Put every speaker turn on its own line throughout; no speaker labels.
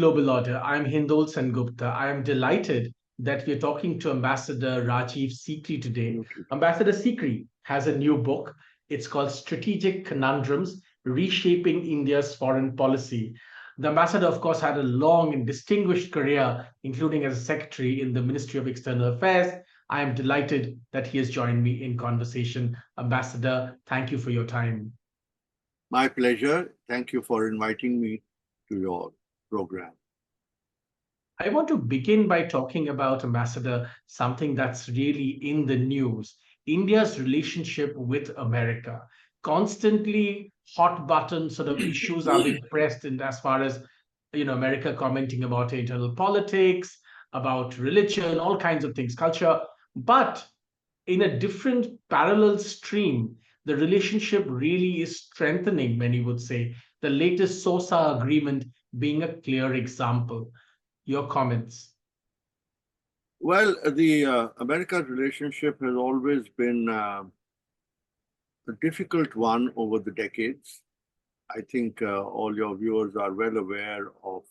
Global Order. I'm Hindol Sengupta. I am delighted that we're talking to Ambassador Rajiv Sikri today.
Okay.
Ambassador Sikri has a new book. It's called Strategic Conundrums Reshaping India's Foreign Policy. The ambassador, of course, had a long and distinguished career, including as a secretary in the Ministry of External Affairs. I am delighted that he has joined me in conversation. Ambassador, thank you for your time.
My pleasure. Thank you for inviting me to your program.
I want to begin by talking about, Ambassador, something that's really in the news: India's relationship with America. Constantly hot button sort of issues are being pressed in as far as America commenting about internal politics, about religion, all kinds of things, culture. But in a different parallel stream, the relationship really is strengthening, many would say. The latest SOSA agreement being a clear example. Your comments.
Well, the America's relationship has always been a difficult one over the decades. I think all your viewers are well aware of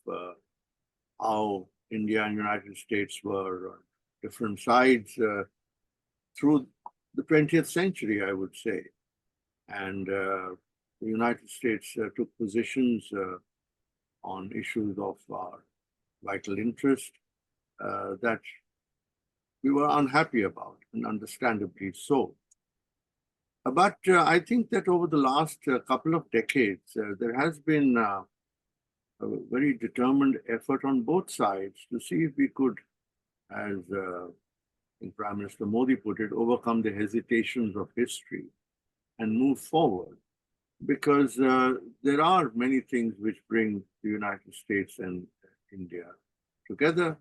how India and United States were on different sides through the 20th century, I would say. And the United States took positions on issues of our vital interest that we were unhappy about, and understandably so. But I think that over the last couple of decades, there has been a very determined effort on both sides to see if we could, as Prime Minister Modi put it, overcome the hesitations of history and move forward. Because there are many things which bring the United States and India together.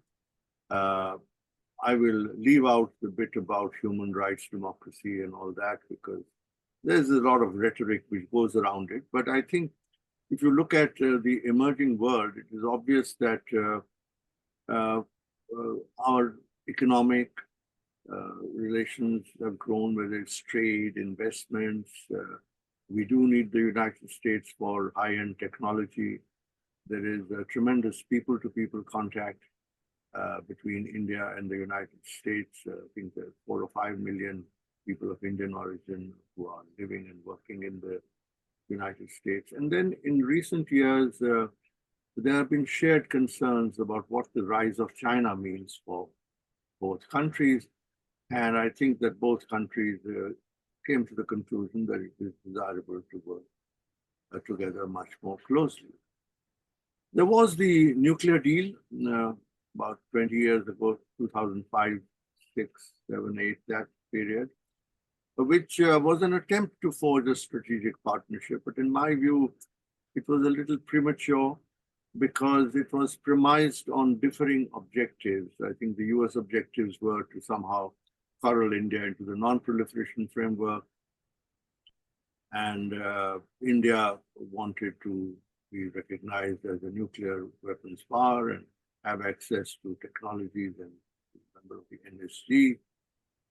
I will leave out the bit about human rights, democracy, and all that, because there's a lot of rhetoric which goes around it. But I think if you look at the emerging world, it is obvious that our economic relations have grown, whether it's trade, investments. We do need the United States for high-end technology. There is a tremendous people-to-people contact between India and the United States. I think there are 4 or 5 million people of Indian origin who are living and working in the United States. And then in recent years, there have been shared concerns about what the rise of China means for both countries. And I think that both countries came to the conclusion that it is desirable to work together much more closely. There was the nuclear deal about 20 years ago, 2005, 6, 7, 8, that period, which was an attempt to forge a strategic partnership. But in my view, it was a little premature because it was premised on differing objectives. I think the US objectives were to somehow funnel India into the non-proliferation framework. And India wanted to be recognized as a nuclear weapons power and have access to technologies and a member of the NSG.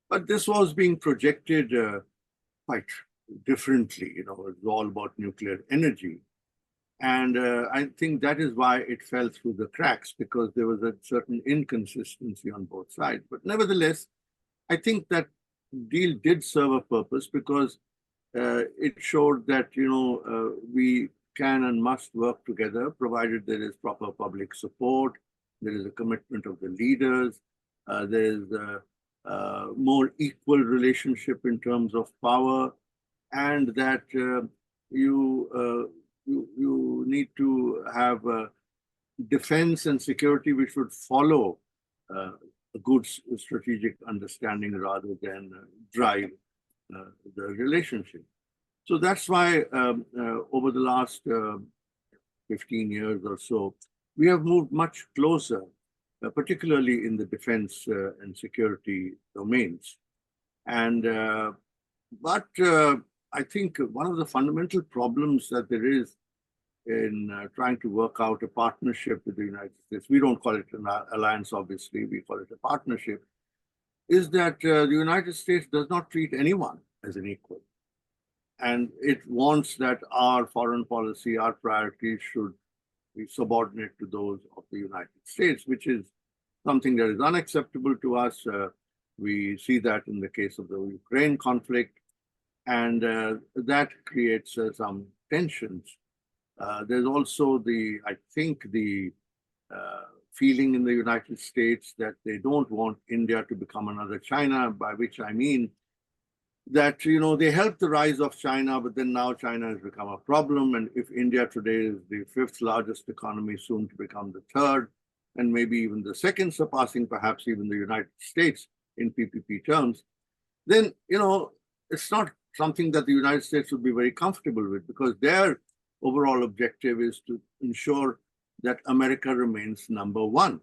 But this was being projected quite differently. It was all about nuclear energy. And I think that is why it fell through the cracks, because there was a certain inconsistency on both sides. But nevertheless, I think that deal did serve a purpose, because it showed that we can and must work together, provided there is proper public support, there is a commitment of the leaders, there is a more equal relationship in terms of power, and that you need to have defense and security which would follow a good strategic understanding rather than drive the relationship. So that's why over the last 15 years or so, we have moved much closer, particularly in the defense and security domains. And but I think one of the fundamental problems that there is in trying to work out a partnership with the United States, we don't call it an alliance, obviously, we call it a partnership, is that the United States does not treat anyone as an equal. And it wants that our foreign policy, our priorities should be subordinate to those of the United States, which is something that is unacceptable to us. We see that in the case of the Ukraine conflict, and that creates some tensions. There's also I think, the feeling in the United States that they don't want India to become another China, by which I mean that, they helped the rise of China, but then now China has become a problem. And if India today is the fifth largest economy, soon to become the third, and maybe even the second, surpassing perhaps even the United States in PPP terms, then, it's not something that the United States would be very comfortable with, because their overall objective is to ensure that America remains number one.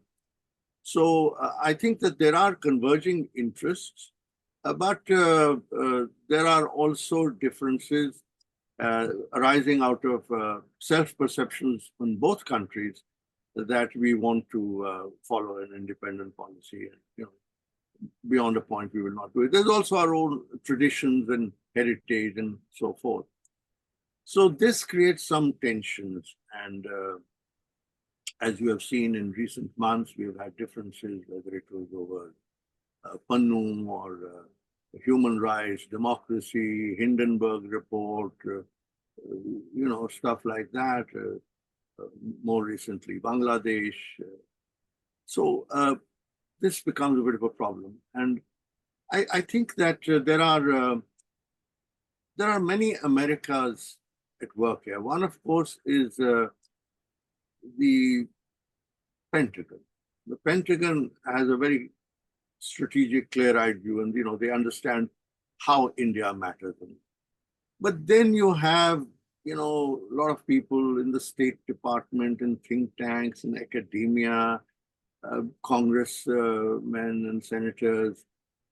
So I think that there are converging interests, but there are also differences arising out of self-perceptions in both countries that we want to follow an independent policy, and beyond a point we will not do it. There's also our own traditions and heritage and so forth. So this creates some tensions, and as you have seen in recent months, we have had differences, whether it was over Pannu or human rights, democracy, Hindenburg report, stuff like that. More recently, Bangladesh. So this becomes a bit of a problem, and I think that there are many Americas at work here. One, of course, is the Pentagon. The Pentagon has a very strategic, clear-eyed view, and they understand how India matters. But then you have a lot of people in the State Department and think tanks and academia, congressmen and senators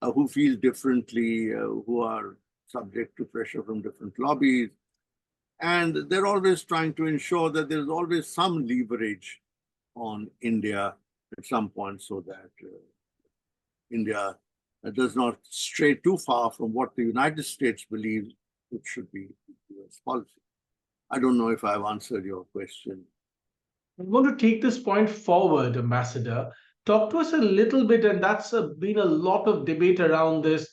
who feel differently, who are subject to pressure from different lobbies. And they're always trying to ensure that there's always some leverage on India at some point, so that India does not stray too far from what the United States believes it should be US policy. I don't know if I've answered your question.
I'm going to take this point forward, Ambassador. Talk to us a little bit, and that's been a lot of debate around this.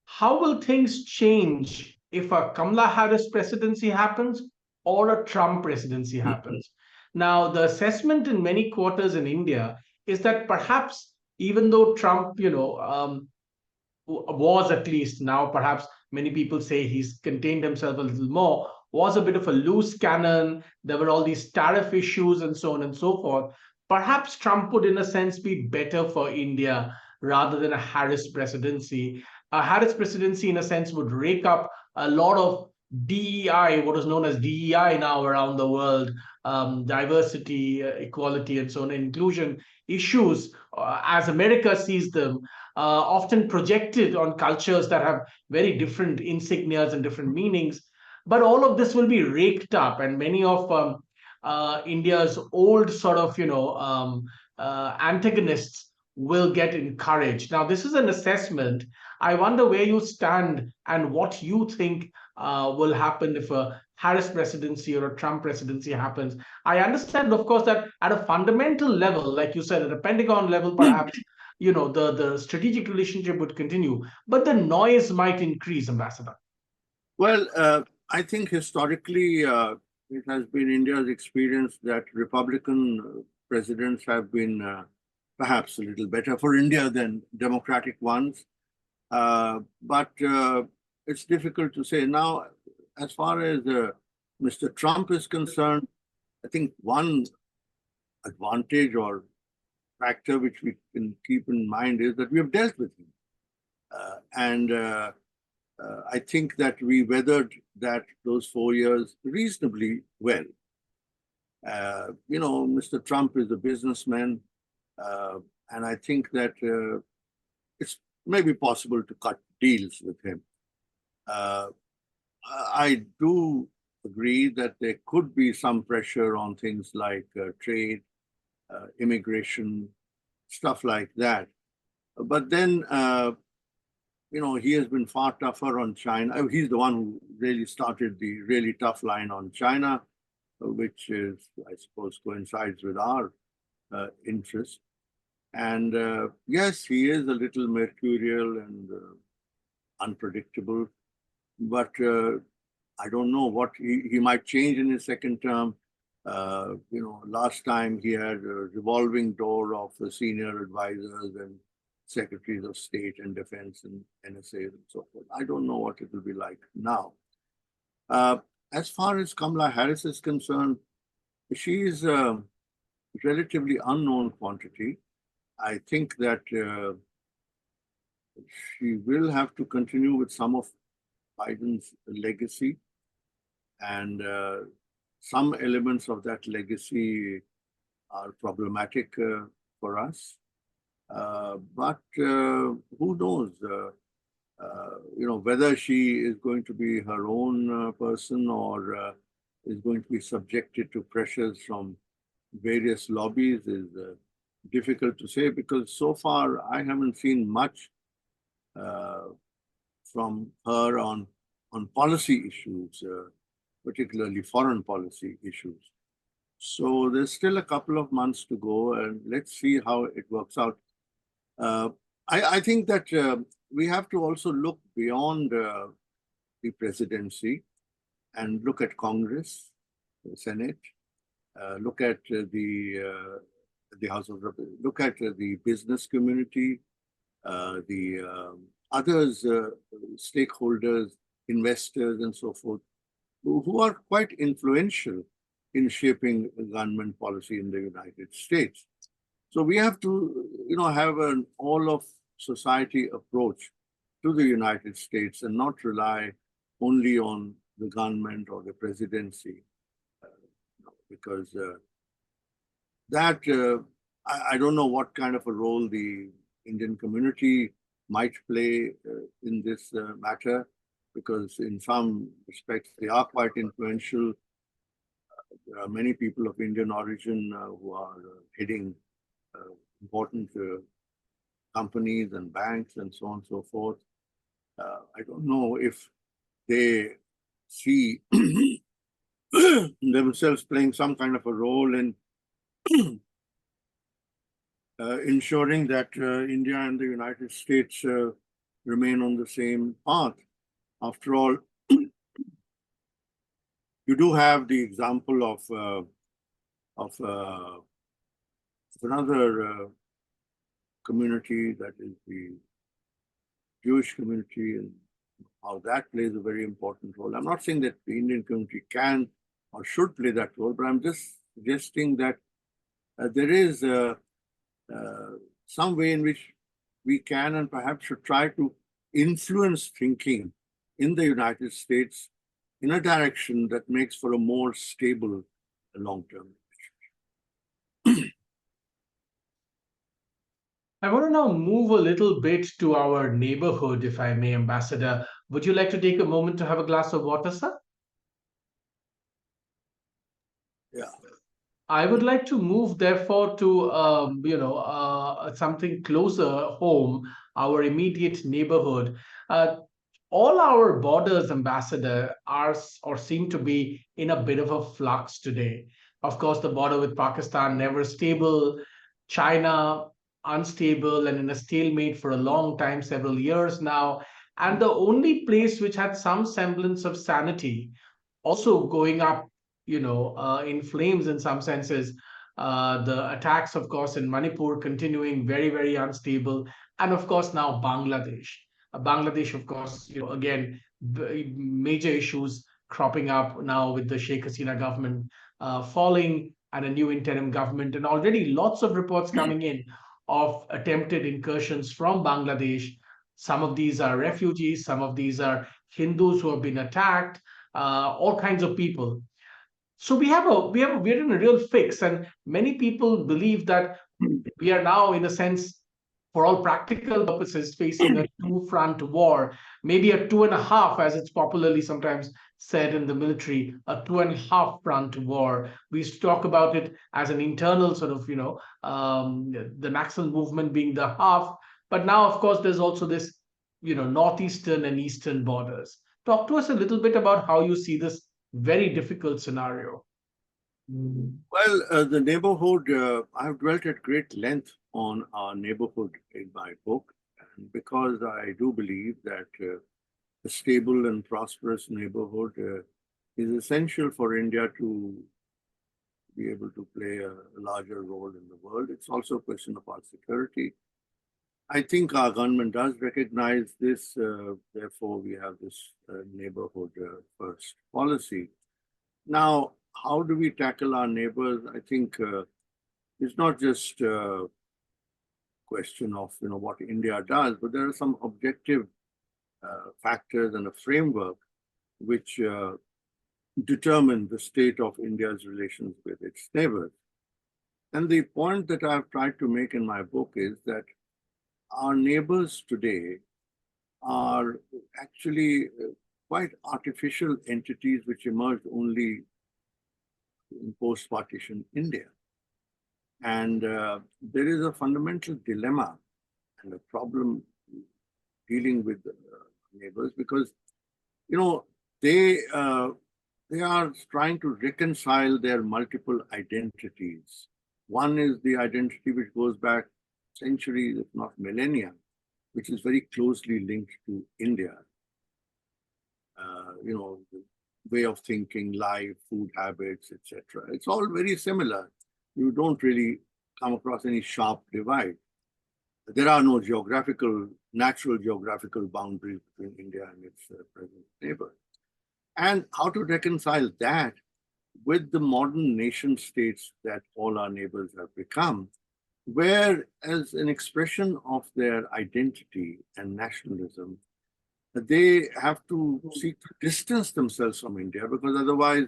How will things change if a Kamala Harris presidency happens or a Trump presidency happens? Now, the assessment in many quarters in India is that perhaps, even though Trump, was, at least now, perhaps many people say he's contained himself a little more, was a bit of a loose cannon. There were all these tariff issues and so on and so forth. Perhaps Trump would, in a sense, be better for India rather than a Harris presidency. A Harris presidency, in a sense, would rake up a lot of DEI, what is known as DEI now around the world, diversity, equality, and so on, inclusion issues, as America sees them, often projected on cultures that have very different insignias and different meanings. But all of this will be raked up, and many of India's old sort of, antagonists will get encouraged. Now, this is an assessment. I wonder where you stand and what you think will happen if a Harris presidency or a Trump presidency happens. I understand, of course, that at a fundamental level, like you said, at a Pentagon level, perhaps, the strategic relationship would continue, but the noise might increase, Ambassador.
Well, I think historically, it has been India's experience that Republican presidents have been perhaps a little better for India than Democratic ones. But it's difficult to say. Now, as far as Mr. Trump is concerned, I think one advantage or factor which we can keep in mind is that we have dealt with him. And I think that we weathered those 4 years reasonably well. Mr. Trump is a businessman, and I think that it's maybe possible to cut deals with him. I do agree that there could be some pressure on things like trade, immigration, stuff like that. But then, he has been far tougher on China. He's the one who really started the really tough line on China. which is, I suppose, coincides with our interest. And yes, he is a little mercurial and unpredictable, but I don't know what he might change in his second term. Last time he had a revolving door of the senior advisors and secretaries of state and defense and NSA and so forth. I don't know what it will be like now. As far as Kamala Harris is concerned, she is a relatively unknown quantity. I think that she will have to continue with some of Biden's legacy, and some elements of that legacy are problematic for us. But who knows? Whether she is going to be her own person or is going to be subjected to pressures from various lobbies is difficult to say, because so far I haven't seen much from her on policy issues, particularly foreign policy issues. So there's still a couple of months to go, and let's see how it works out. I think that we have to also look beyond the presidency and look at Congress, the Senate, look at the House of Representatives, look at the business community, the others, stakeholders, investors, and so forth, who are quite influential in shaping government policy in the United States. So we have to, have an all of society approach to the United States and not rely only on the government or the presidency, because that I don't know what kind of a role the Indian community might play in this matter, because in some respects they are quite influential. There are many people of Indian origin who are heading important companies and banks and so on and so forth. I don't know if they see themselves playing some kind of a role in ensuring that India and the United States remain on the same path. After all, you do have the example of another community, that is the Jewish community, and how that plays a very important role. I'm not saying that the Indian community can or should play that role, but I'm just suggesting that there is some way in which we can and perhaps should try to influence thinking in the United States in a direction that makes for a more stable long-term.
I want to now move a little bit to our neighborhood, if I may, Ambassador. Would you like to take a moment to have a glass of water, sir?
Yeah.
I would like to move, therefore, to something closer home, our immediate neighborhood. All our borders, Ambassador, are or seem to be in a bit of a flux today. Of course, the border with Pakistan never stable, China unstable and in a stalemate for a long time, several years now. And the only place which had some semblance of sanity also going up, in flames in some senses. The attacks, of course, in Manipur continuing very, very unstable. And of course, now Bangladesh. Bangladesh, of course, again, major issues cropping up now with the Sheikh Hasina government falling and a new interim government. And already lots of reports coming in of attempted incursions from Bangladesh. Some of these are refugees, some of these are Hindus who have been attacked, all kinds of people. So we're in a real fix, and many people believe that we are now, in a sense, for all practical purposes, facing a two-front war, maybe a two and a half, as it's popularly sometimes said in the military, a two and a half front war. We used to talk about it as an internal sort of, the Naxal movement being the half, but now, of course, there's also this, northeastern and eastern borders. Talk to us a little bit about how you see this very difficult scenario. Mm.
Well, the neighborhood, I've dwelt at great length on our neighborhood in my book, and because I do believe that a stable and prosperous neighborhood is essential for India to be able to play a larger role in the world. It's also a question of our security. I think our government does recognize this. Therefore, we have this neighborhood first policy. Now, how do we tackle our neighbors? I think it's not just a question of what India does, but there are some objective factors and a framework which determine the state of India's relations with its neighbors. And the point that I've tried to make in my book is that our neighbors today are actually quite artificial entities which emerged only in post-partition India. And there is a fundamental dilemma and a problem dealing with neighbors because, they are trying to reconcile their multiple identities. One is the identity which goes back centuries, if not millennia, which is very closely linked to India. The way of thinking, life, food habits, etc. It's all very similar. You don't really come across any sharp divide. There are no natural geographical boundaries between India and its present neighbor. And how to reconcile that with the modern nation states that all our neighbors have become, where, as an expression of their identity and nationalism, they have to seek to distance themselves from India because otherwise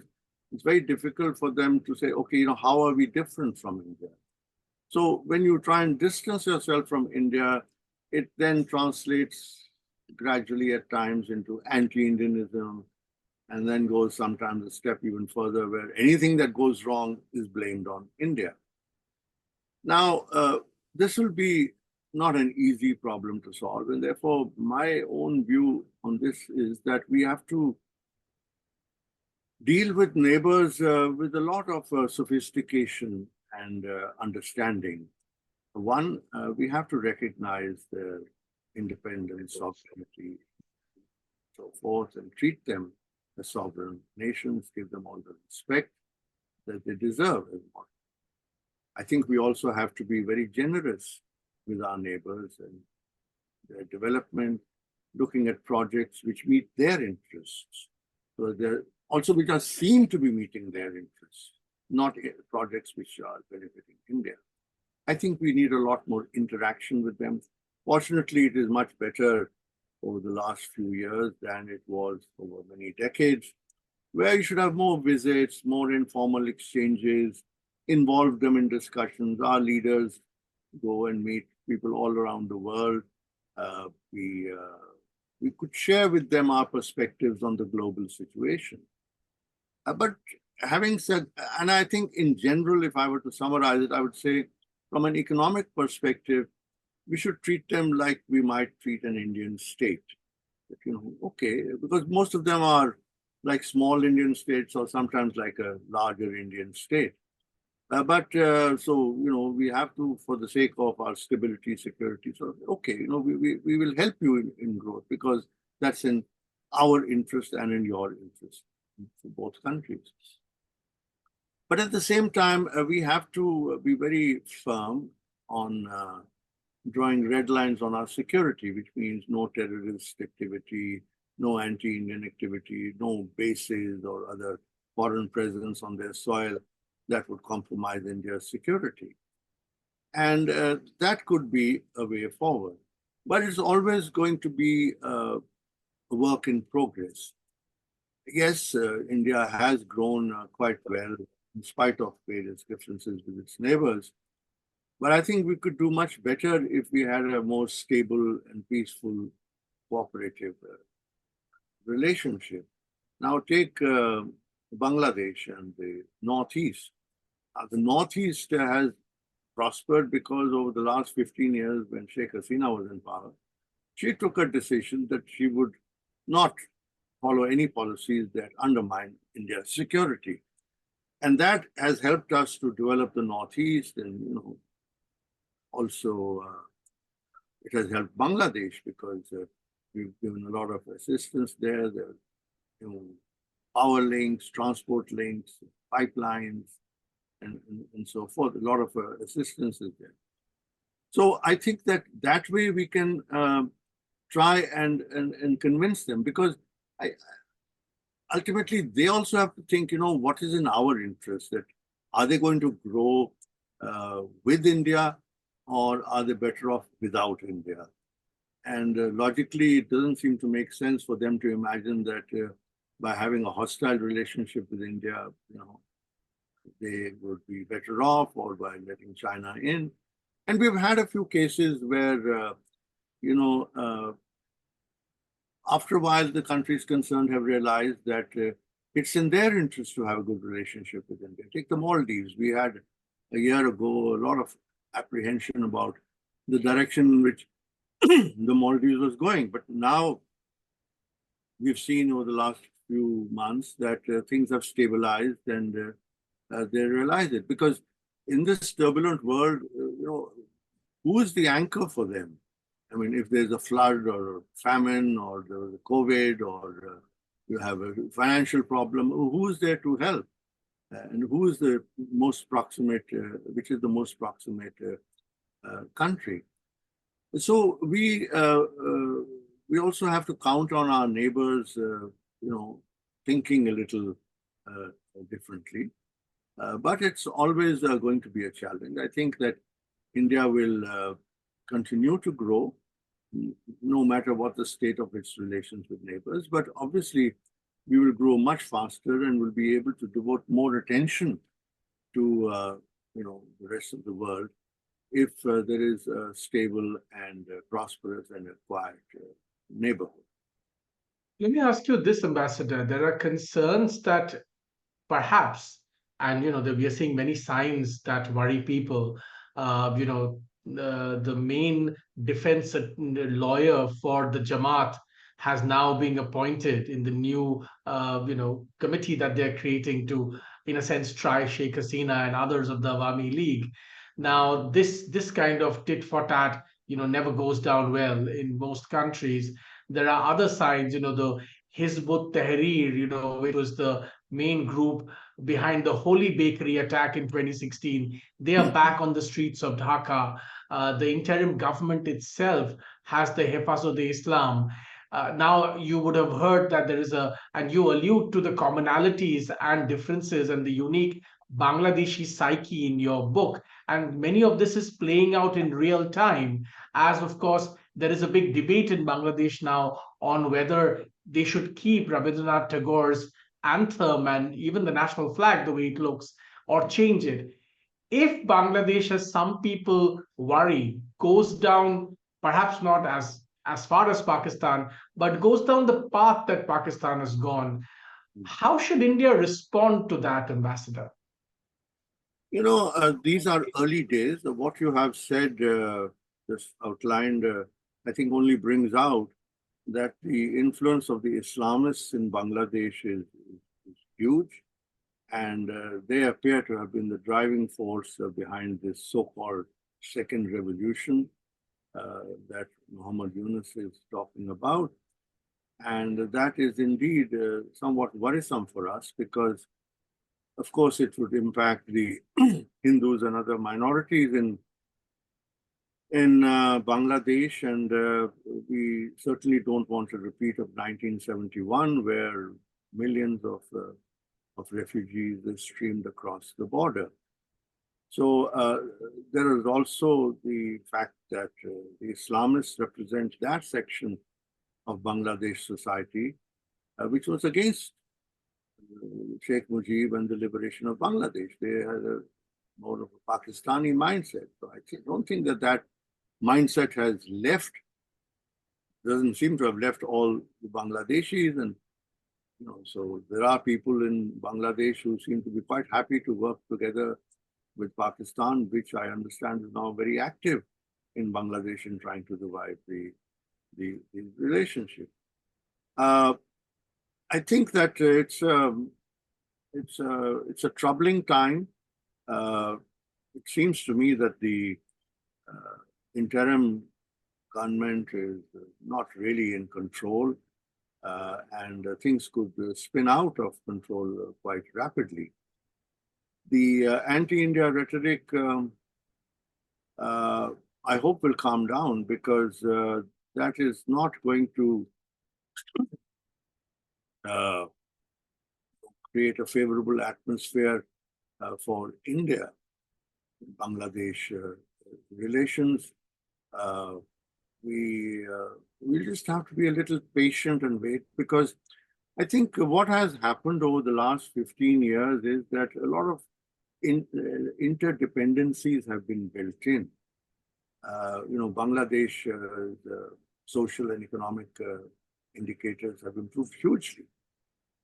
it's very difficult for them to say, okay, how are we different from India? So when you try and distance yourself from India, it then translates gradually at times into anti-Indianism and then goes sometimes a step even further where anything that goes wrong is blamed on India. Now, this will be not an easy problem to solve. And therefore, my own view on this is that we have to deal with neighbors with a lot of sophistication and understanding. One, we have to recognize their independence, sovereignty, so forth, and treat them as sovereign nations, give them all the respect that they deserve as one. I think we also have to be very generous with our neighbors and their development, looking at projects which meet their interests. So they're also which are seen to be meeting their interests, not projects which are benefiting India. I think we need a lot more interaction with them. Fortunately, it is much better over the last few years than it was over many decades, where you should have more visits, more informal exchanges, involve them in discussions. Our leaders go and meet people all around the world. We could share with them our perspectives on the global situation. But having said, and I think in general, if I were to summarize it, I would say from an economic perspective, we should treat them like we might treat an Indian state. Okay, because most of them are like small Indian states or sometimes like a larger Indian state. So we have to, for the sake of our stability, security, so, okay, we will help you in growth because that's in our interest and in your interest for both countries. But at the same time, we have to be very firm on drawing red lines on our security, which means no terrorist activity, no anti-Indian activity, no bases or other foreign presence on their soil that would compromise India's security. And that could be a way forward. But it's always going to be a work in progress. Yes, India has grown quite well in spite of various differences with its neighbors. But I think we could do much better if we had a more stable and peaceful cooperative relationship. Now take Bangladesh and the Northeast. The Northeast has prospered because over the last 15 years when Sheikh Hasina was in power, she took a decision that she would not follow any policies that undermine India's security. And that has helped us to develop the Northeast, and also it has helped Bangladesh because we've given a lot of assistance there. There, power links, transport links, pipelines, and so forth. A lot of assistance is there. So I think that way we can try and convince them, because ultimately they also have to think, what is in our interest? That are they going to grow with India, or are they better off without India? And logically, it doesn't seem to make sense for them to imagine that by having a hostile relationship with India, they would be better off, or by letting China in. And we've had a few cases where, after a while, the countries concerned have realized that it's in their interest to have a good relationship with India. Take the Maldives. We had a year ago a lot of apprehension about the direction in which the Maldives was going. But now we've seen over the last few months that things have stabilized, and they realize it. Because in this turbulent world, who is the anchor for them? I mean, if there's a flood or a famine, or there's a COVID, or you have a financial problem, who is there to help? And who is the most proximate, which is the most proximate country? So we also have to count on our neighbors, thinking a little differently. But it's always going to be a challenge. I think that India will continue to grow, no matter what the state of its relations with neighbors. But obviously, we will grow much faster and will be able to devote more attention to the rest of the world if there is a stable and prosperous and a quiet neighborhood.
Let me ask you this, Ambassador. There are concerns that perhaps, and that we are seeing many signs that worry people. The main defense lawyer for the Jamaat has now been appointed in the new committee that they're creating to, in a sense, try Sheikh Hasina and others of the Awami League. Now, this kind of tit for tat, never goes down well in most countries. There are other signs, the Hizb ut-Tahrir, which was the main group behind the Holy Bakery attack in 2016. They are back on the streets of Dhaka. The interim government itself has the Hifazat-e-Islam. Now, you would have heard that there is and you allude to the commonalities and differences and the unique Bangladeshi psyche in your book. And many of this is playing out in real time, as of course, there is a big debate in Bangladesh now on whether they should keep Rabindranath Tagore's anthem and even the national flag the way it looks, or change it. If Bangladesh, as some people worry, goes down perhaps not as far as Pakistan, but goes down the path that Pakistan has gone, how should India respond to that, Ambassador?
These are early days. What you have said, just outlined, I think only brings out that the influence of the Islamists in Bangladesh is huge, and they appear to have been the driving force behind this so-called second revolution that Muhammad Yunus is talking about. And that is indeed somewhat worrisome for us, because of course it would impact the Hindus and other minorities in Bangladesh, and we certainly don't want a repeat of 1971, where millions of refugees streamed across the border. So there is also the fact that the Islamists represent that section of Bangladesh society, which was against Sheikh Mujib and the liberation of Bangladesh. They had more of a Pakistani mindset. So I don't think that mindset has left, doesn't seem to have left all the Bangladeshis. And so there are people in Bangladesh who seem to be quite happy to work together with Pakistan, which I understand is now very active in Bangladesh in trying to revive the relationship. I think that it's it's a troubling time. Uh, it seems to me that the interim government is not really in control, and things could spin out of control quite rapidly. The anti-India rhetoric, uh, I hope, will calm down, because that is not going to uh, create a favorable atmosphere for India Bangladesh relations. Uh, we just have to be a little patient and wait, because I think what has happened over the last 15 years is that a lot of interdependencies have been built in. Bangladesh, the social and economic indicators have improved hugely.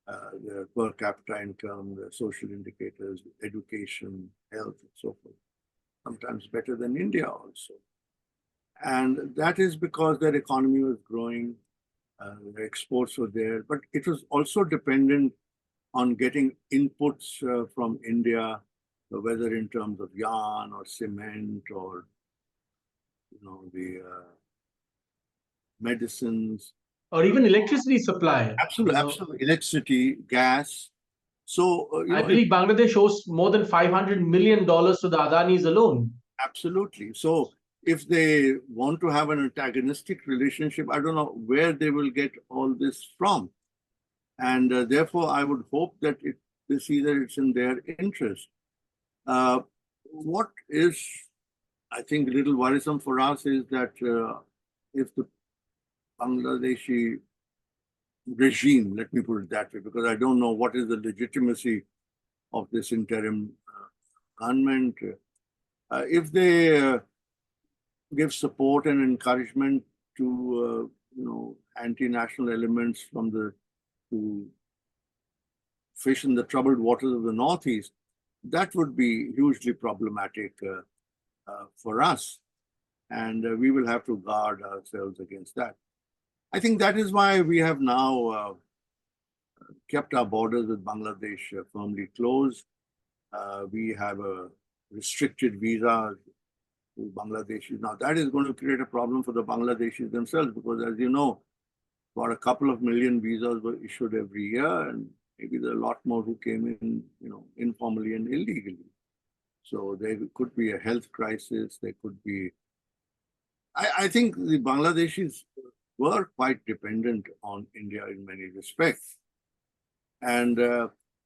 The per capita income, the social indicators, education, health, and so forth. Sometimes better than India also. And that is because their economy was growing, their exports were there, but it was also dependent on getting inputs from India, whether in terms of yarn or cement or the medicines,
Or even electricity supply.
absolutely electricity, gas. So
I
if
believe Bangladesh owes more than $500 million to the Adanis alone.
absolutely, so if they want to have an antagonistic relationship, I don't know where they will get all this from, and therefore I would hope that this either it's in their interest. Uh, what is, I think, a little worrisome for us is that if the Bangladeshi regime, let me put it that way, because I don't know what is the legitimacy of this interim government. If they give support and encouragement to anti-national elements to fish in the troubled waters of the Northeast, that would be hugely problematic for us, and we will have to guard ourselves against that. I think that is why we have now kept our borders with Bangladesh firmly closed. We have a restricted visa to Bangladeshis. Now, that is going to create a problem for the Bangladeshis themselves, because, as you know, about a couple of million visas were issued every year, and maybe there are a lot more who came in, informally and illegally. So there could be a health crisis. There could be. I think the Bangladeshis were quite dependent on India in many respects. And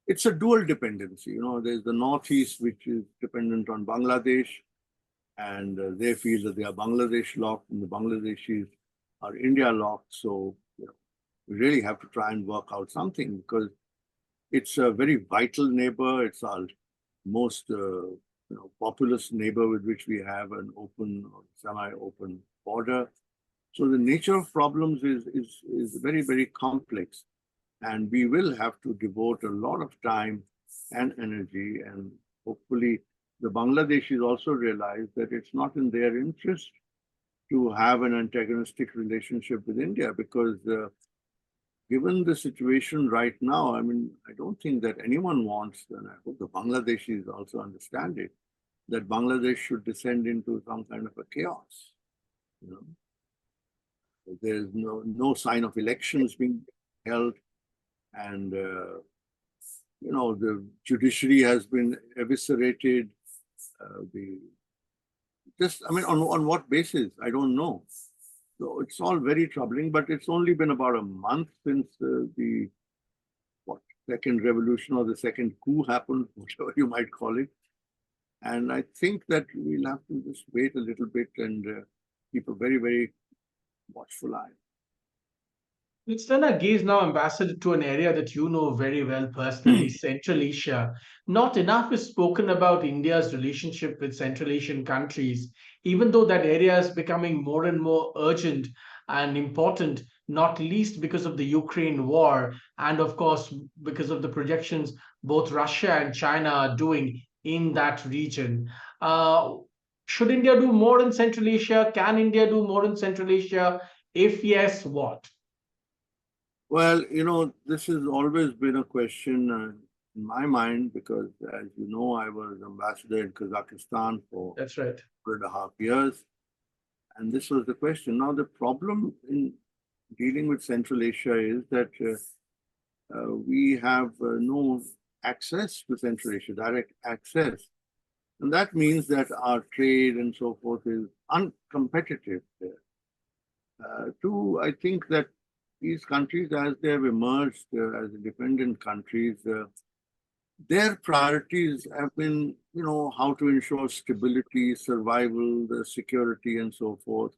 it's a dual dependency. There's the Northeast, which is dependent on Bangladesh, and they feel that they are Bangladesh locked, and the Bangladeshis are India locked. So we really have to try and work out something, because it's a very vital neighbor. It's our most populous neighbor with which we have an open or semi-open border. So the nature of problems is very, very complex. And we will have to devote a lot of time and energy. And hopefully the Bangladeshis also realize that it's not in their interest to have an antagonistic relationship with India, because given the situation right now, I mean, I don't think that anyone wants, and I hope the Bangladeshis also understand it, that Bangladesh should descend into some kind of a chaos. There's no sign of elections being held, and the judiciary has been eviscerated. On what basis? I don't know. So it's all very troubling, but it's only been about a month since the second revolution or the second coup happened, whatever you might call it. And I think that we'll have to just wait a little bit and keep a very, very watchful eye.
Let's turn our gaze now, Ambassador, to an area that you know very well personally, Central Asia. Not enough is spoken about India's relationship with Central Asian countries, even though that area is becoming more and more urgent and important, not least because of the Ukraine war, and of course, because of the projections both Russia and China are doing in that region. Uh, should India do more in Central Asia? Can India do more in Central Asia? If yes, what?
Well, this has always been a question in my mind, because as you know, I was ambassador in Kazakhstan for
That's right.
4.5 years. And this was the question. Now, the problem in dealing with Central Asia is that we have no access to Central Asia, direct access. And that means that our trade and so forth is uncompetitive there. Two, I think that these countries, as they have emerged as independent countries, their priorities have been, how to ensure stability, survival, the security, and so forth.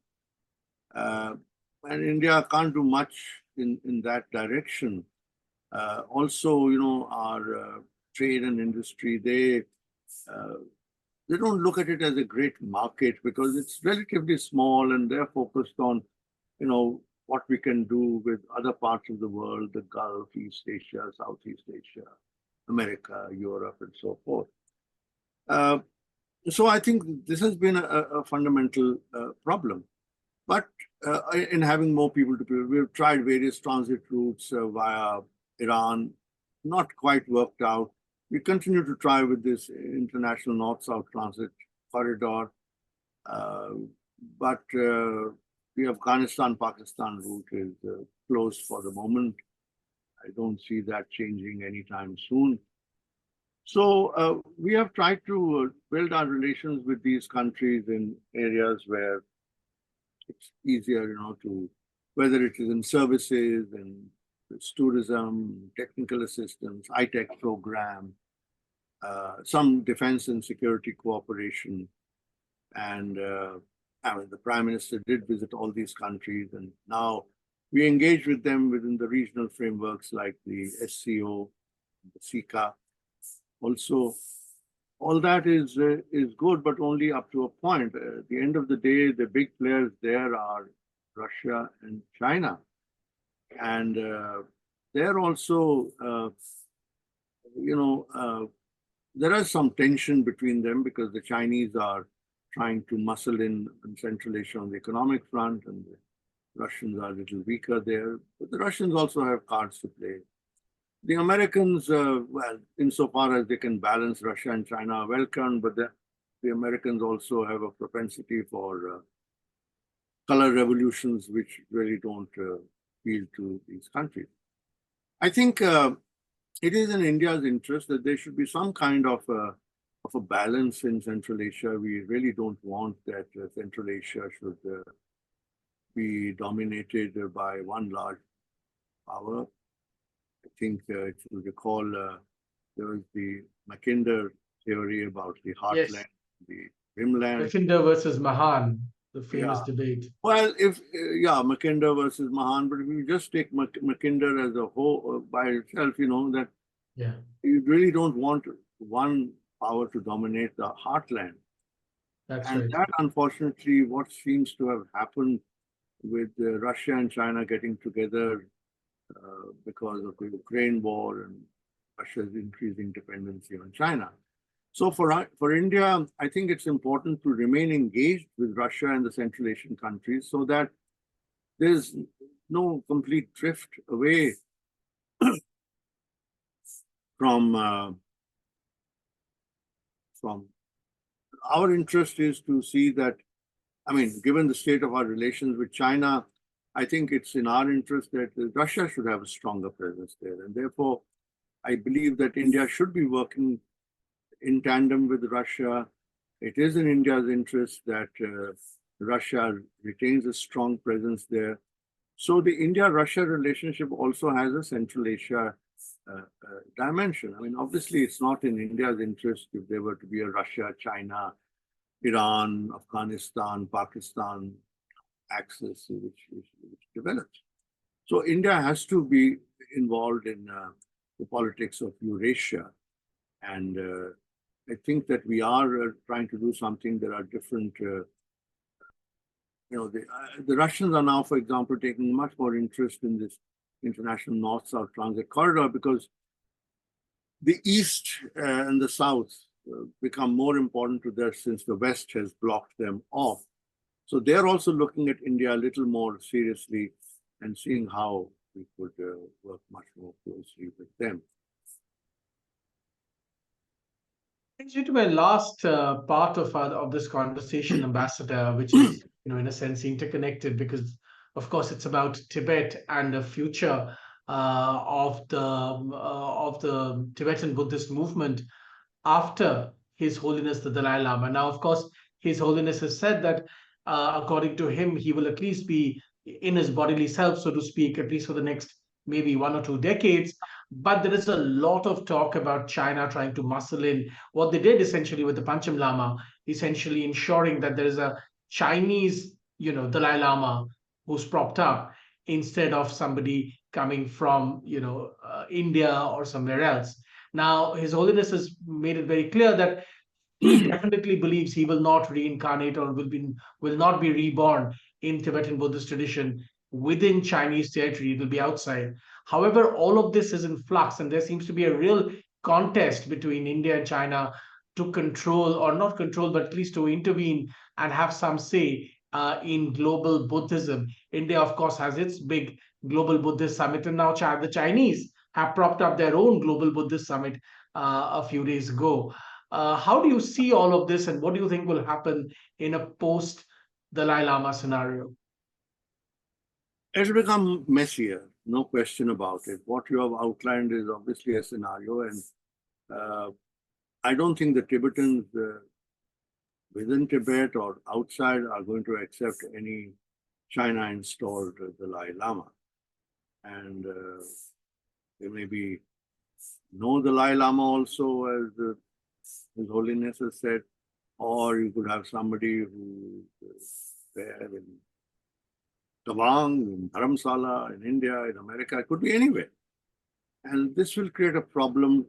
And India can't do much in that direction. Also, our trade and industry, they don't look at it as a great market because it's relatively small, and they're focused on, what we can do with other parts of the world, the Gulf, East Asia, Southeast Asia, America, Europe, and so forth. So I think this has been a fundamental problem. But in having more people to people, we've tried various transit routes via Iran, not quite worked out. We continue to try with this international north-south transit corridor, but the Afghanistan-Pakistan route is closed for the moment. I don't see that changing anytime soon. So we have tried to build our relations with these countries in areas where it's easier, to, whether it is in services and tourism, technical assistance, high-tech program, some defense and security cooperation. And the Prime Minister did visit all these countries, and now we engage with them within the regional frameworks like the SCO, the SICA. Also, all that is good, but only up to a point. At the end of the day, the big players there are Russia and China. And they're also, there is some tension between them because the Chinese are trying to muscle in Central Asia on the economic front, and the Russians are a little weaker there. But the Russians also have cards to play. The Americans, well, insofar as they can balance Russia and China, are welcome, but the Americans also have a propensity for color revolutions, which really don't appeal to these countries. I think it is in India's interest that there should be some kind of a balance in Central Asia. We really don't want that Central Asia should be dominated by one large power. I think if you recall, there was the Mackinder theory about the heartland,
Yes.
the rimland.
Mackinder versus Mahan, the famous debate.
Well, Mackinder versus Mahan, but if you just take Mackinder as a whole by itself, that you really don't want one power to dominate the heartland.
That's
and
right.
that, unfortunately, what seems to have happened with Russia and China getting together because of the Ukraine war and Russia's increasing dependency on China. So for India, I think it's important to remain engaged with Russia and the Central Asian countries so that there's no complete drift away from our interest is to see that, given the state of our relations with China, I think it's in our interest that Russia should have a stronger presence there. And therefore, I believe that India should be working in tandem with Russia. It is in India's interest that Russia retains a strong presence there. So the India-Russia relationship also has a Central Asia dimension. Obviously, it's not in India's interest if there were to be a Russia, China, Iran, Afghanistan, Pakistan axis which develops. So India has to be involved in the politics of Eurasia. And I think that we are trying to do something. There are different, the Russians are now, for example, taking much more interest in this international north-south transit corridor because the East and the South become more important to them since the West has blocked them off. So they're also looking at India a little more seriously and seeing how we could work much more closely with them.
Brings me to my last part of this conversation, Ambassador, which is, in a sense, interconnected because, of course, it's about Tibet and the future of the Tibetan Buddhist movement after His Holiness the Dalai Lama. Now, of course, His Holiness has said that, according to him, he will at least be in his bodily self, so to speak, at least for the next maybe 1 or 2 decades. But there is a lot of talk about China trying to muscle in what they did essentially with the Pancham Lama, essentially ensuring that there is a Chinese, Dalai Lama who's propped up instead of somebody coming from, India or somewhere else. Now, His Holiness has made it very clear that he definitely believes he will not reincarnate or will not be reborn in Tibetan Buddhist tradition within Chinese territory. It will be outside. However, all of this is in flux, and there seems to be a real contest between India and China to control, or not control, but at least to intervene and have some say in global Buddhism. India, of course, has its big global Buddhist summit, and now the Chinese have propped up their own global Buddhist summit a few days ago. How do you see all of this, and what do you think will happen in a post Dalai Lama scenario?
It's become messier, no question about it. What you have outlined is obviously a scenario, and uh, I don't think the Tibetans within Tibet or outside are going to accept any China-installed Dalai Lama. And there may be no Dalai Lama also, as His Holiness has said, or you could have somebody who is there in Tawang, in Dharamsala, in India, in America. It could be anywhere. And this will create a problem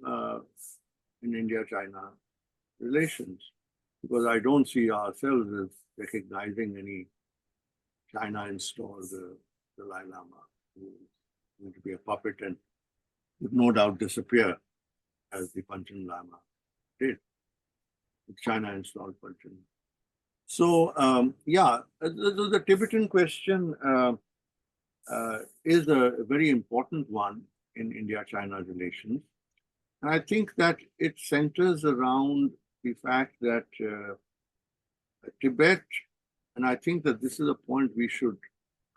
in India-China relations, because I don't see ourselves as recognizing any China-installed Dalai Lama who is going to be a puppet and would no doubt disappear as the Pancham Lama did. China installed Pancham. So, the Tibetan question is a very important one in India-China relations. And I think that it centers around the fact that Tibet, and I think that this is a point we should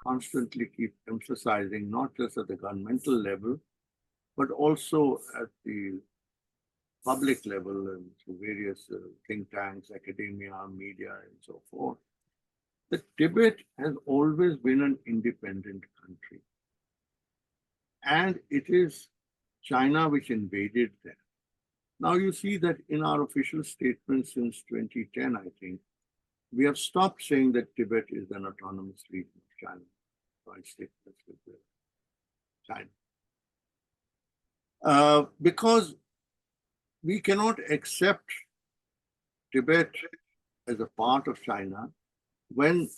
constantly keep emphasizing, not just at the governmental level, but also at the public level and through various think tanks, academia, media, and so forth, that Tibet has always been an independent country. And it is China which invaded them. Now you see that in our official statement since 2010, I think, we have stopped saying that Tibet is an autonomous region of China. Joint statements with China. Because we cannot accept Tibet as a part of China when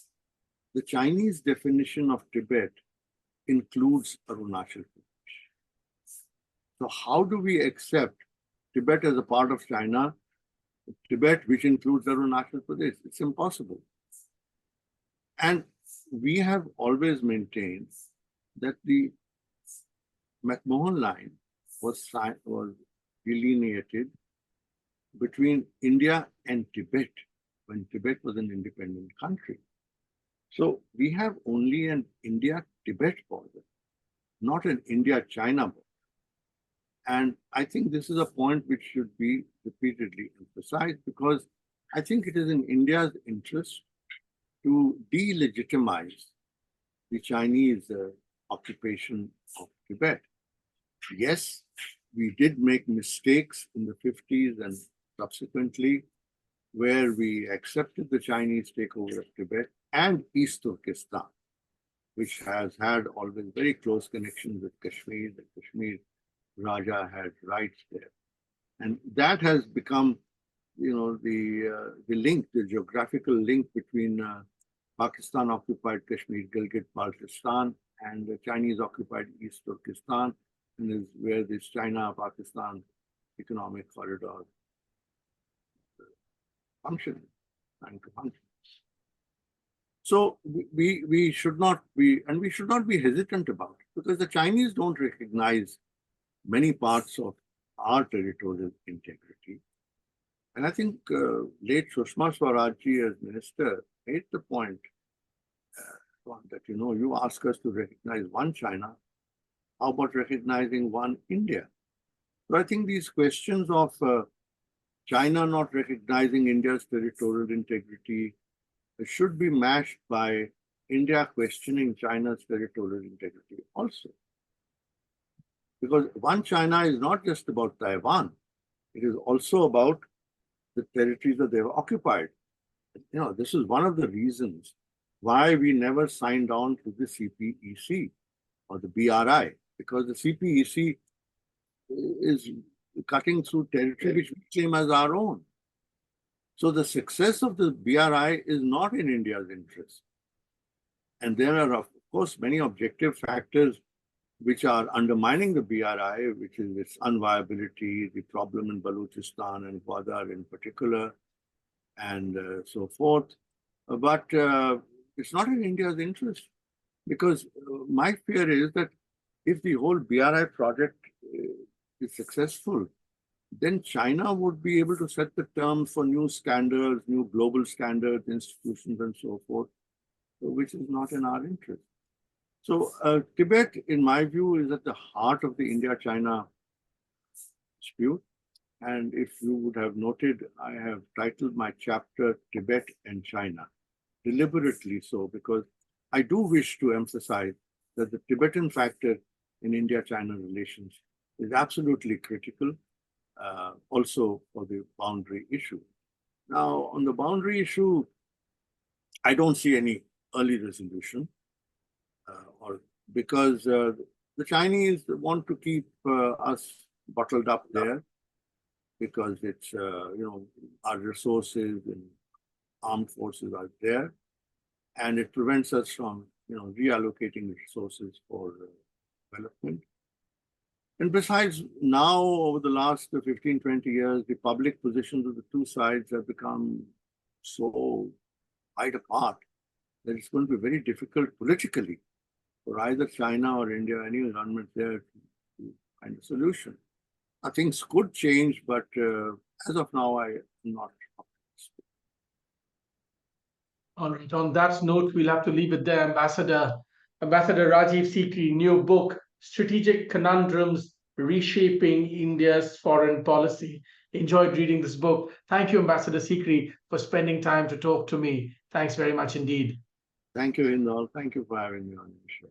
the Chinese definition of Tibet includes Arunachal Pradesh. So how do we accept Tibet as a part of China, Tibet which includes Arunachal Pradesh? It's impossible. And we have always maintained that the McMahon line was delineated between India and Tibet when Tibet was an independent country. So we have only an India-Tibet border, not an India-China border. And I think this is a point which should be repeatedly emphasized, because I think it is in India's interest to delegitimize the Chinese occupation of Tibet. Yes, we did make mistakes in the 50s and subsequently, where we accepted the Chinese takeover of Tibet and East Turkestan, which has had always very close connections with Kashmir. The Kashmir Raja had rights there. And that has become, the link, the geographical link between Pakistan-occupied Kashmir, Gilgit-Baltistan, and the Chinese-occupied East Turkestan, and is where this China-Pakistan economic corridor functions, trying to function. So we should not be, and we should not be hesitant about it, because the Chinese don't recognize many parts of our territorial integrity. And I think late Sushma Swaraj-ji as minister made the point that, you ask us to recognize one China, how about recognizing one India? So I think these questions of China not recognizing India's territorial integrity should be matched by India questioning China's territorial integrity also. Because one China is not just about Taiwan, it is also about the territories that they've occupied. This is one of the reasons why we never signed on to the CPEC or the BRI, because the CPEC is cutting through territory which we claim as our own. So the success of the BRI is not in India's interest. And there are, of course, many objective factors which are undermining the BRI, which is its unviability, the problem in Balochistan and Gwadar in particular, and so forth. But it's not in India's interest, because my fear is that if the whole BRI project is successful, then China would be able to set the terms for new standards, new global standards, institutions, and so forth, which is not in our interest. So Tibet, in my view, is at the heart of the India-China dispute. And if you would have noted, I have titled my chapter Tibet and China, deliberately so, because I do wish to emphasize that the Tibetan factor in India-China relations is absolutely critical, also for the boundary issue. Now, on the boundary issue, I don't see any early resolution, or because the Chinese want to keep us bottled up there, because it's, our resources and armed forces are there, and it prevents us from, reallocating resources for development. And besides, now, over the last 15, 20 years, the public positions of the two sides have become so wide apart that it's going to be very difficult politically for either China or India, any government there, to find a solution. Things could change, but as of now, I am not optimistic.
All right. On that note, we'll have to leave it there. Ambassador Rajiv Sikri, new book, Strategic Conundrums Reshaping India's Foreign Policy. Enjoyed reading this book. Thank you, Ambassador Sikri, for spending time to talk to me. Thanks very much indeed.
Thank you, Hindal. Thank you for having me on your show.